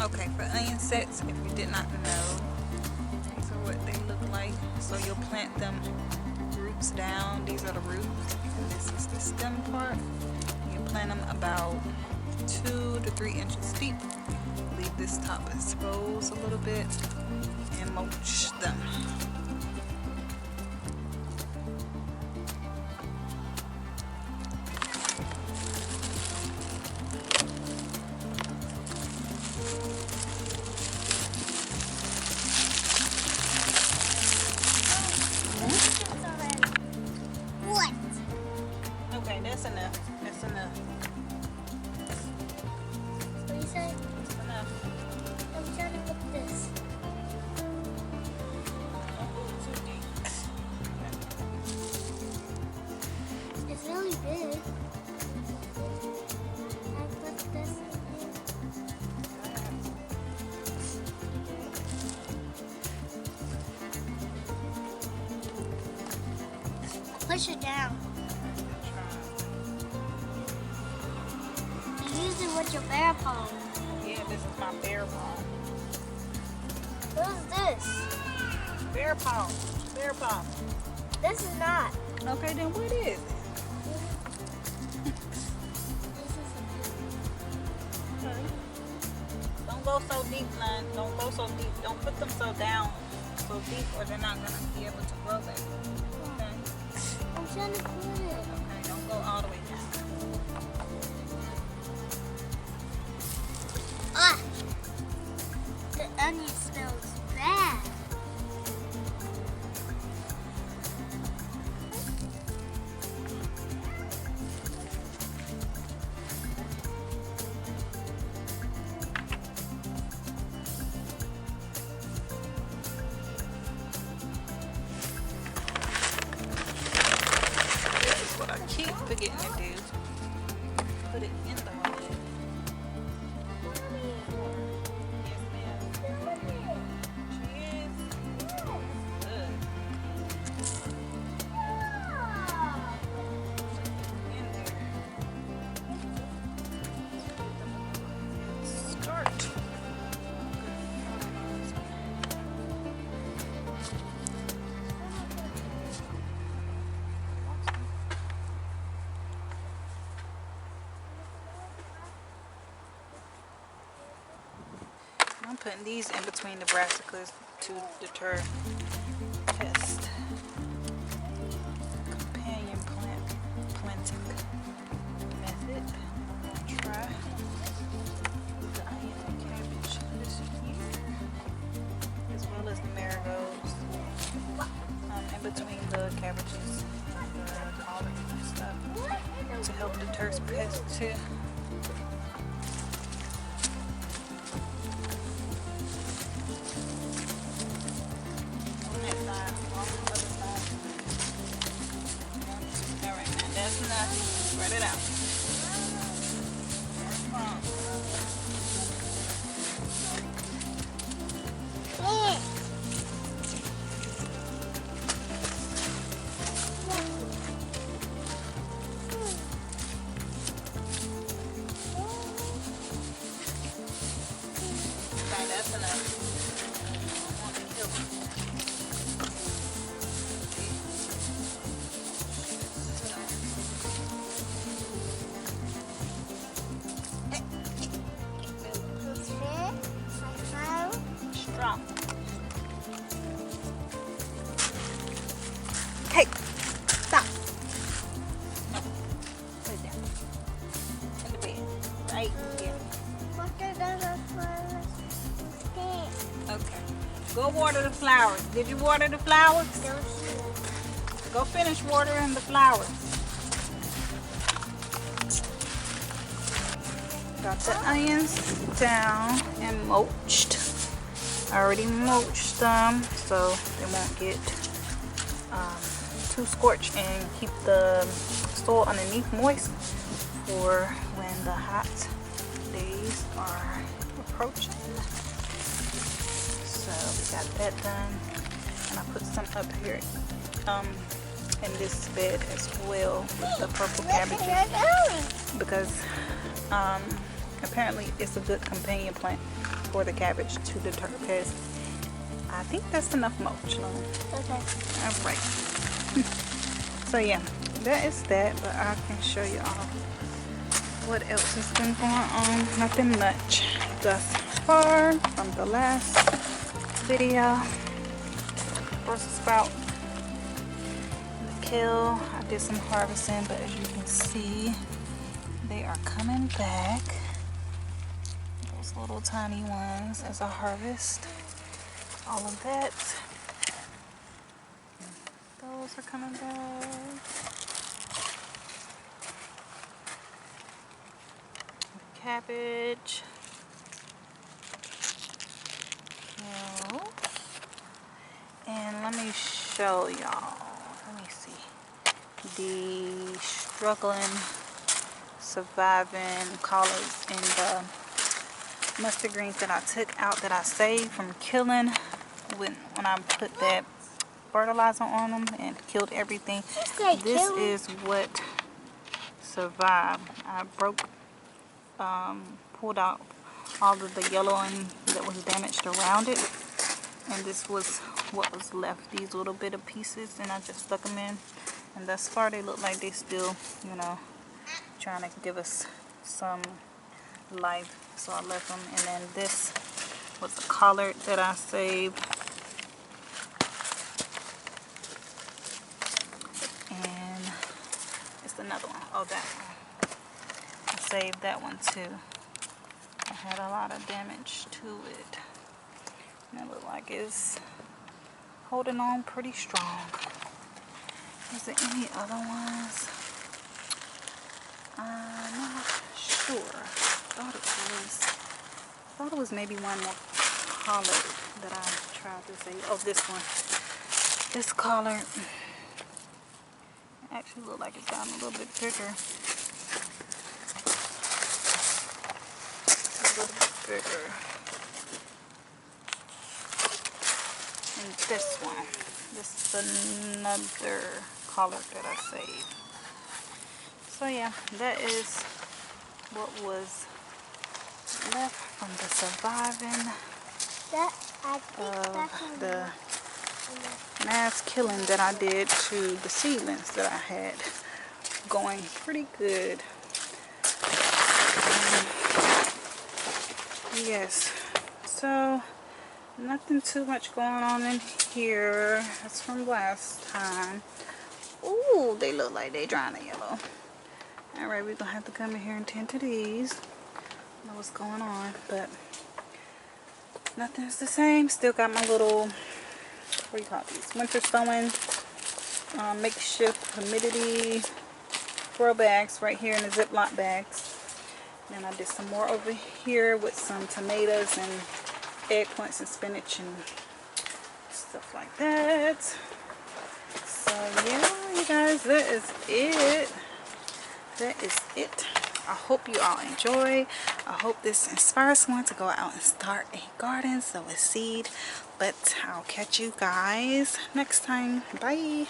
Okay, for onion sets, if you did not know, these are what they look like. So you'll plant them roots down. These are the roots, and this is the stem part. You plant them about 2 to 3 inches deep. Leave this top exposed a little bit and mulch them. What? Okay, that's enough. That's enough. What do you say? That's enough. I'm trying to put this. Don't go too deep. It's really big. I put this in here. Push it down. You use it with your bare palm. Yeah, this is my bear palm. What is this? Bear palm. Bear palm. This is not. Okay, then what is it? This is Okay. Don't go so deep, Lon. Don't go so deep. Don't put them so down, so deep, or they're not gonna be able to grow there. Okay. I'm trying to put it. Okay. Don't go all the way down. Ah! The onion smells bad. This is what I keep forgetting to do. Put it in the mud. Yes, ma'am. She is. Good. In there. Start. I'm putting these in between the brassicas to deter pest. Companion planting method. Try the onion and cabbage this year, as well as the marigolds. In between the cabbages and the collard and stuff to help deter pests too. Alright, now that's enough. Spread it out. Okay, that's enough. I want to kill them. Strong. Hey, stop. No, put it down. In the bed. Right here. Okay. Go water the flowers. Did you water the flowers? Go finish watering the flowers. Got the onions down and mulched. I already mulched them so they won't get too scorched, and keep the soil underneath moist for when the hot days are approaching. So we got that done, and I put some up here in this bed as well with the purple cabbages, because apparently it's a good companion plant for the cabbage to deter pests. I think that's enough mulch. No? Okay. All right. So yeah, that is that. But I can show you all what else has been going on. Nothing much thus far from the last video. Brussels sprout, the kale. I did some harvesting, but as you can see, they are coming back. Those little tiny ones as I harvest. All of that. Those are coming back. The cabbage. Kale. And let me show y'all. Let me see. The struggling, surviving collards in the mustard greens that I took out, that I saved from killing when I put that fertilizer on them and killed everything. This is what survived. I pulled out all of the yellowing that was damaged around it, and this was what was left, these little bit of pieces, and I just stuck them in, and thus far they look like they still, you know, trying to give us some life, so I left them. And then this was a collard that I saved, and it's another one. Oh, that one, I saved that one too. I had a lot of damage to it, and it looked like it's holding on pretty strong. Is there any other ones? I'm not sure. I thought it was maybe one more collard that I tried to save. Oh, this one. This collard actually looked like it's gotten a little bit bigger. A little bit bigger. And this one. This is another collard that I saved. So yeah, that is what was left from the surviving of the mass killing that I did to the seedlings that I had going pretty good. Yes, so nothing too much going on in here. That's from last time. Ooh, they look like they drying to yellow. Alright, we're gonna have to come in here and tend to these. Know what's going on, but nothing's the same. Still got my little, what do you call these? Winter sowing makeshift humidity grow bags right here in the Ziploc bags. And I did some more over here with some tomatoes and eggplants and spinach and stuff like that. So yeah, you guys, that is it. That is it. I hope you all enjoy. I hope this inspires someone to go out and start a garden, sow a seed. But I'll catch you guys next time. Bye.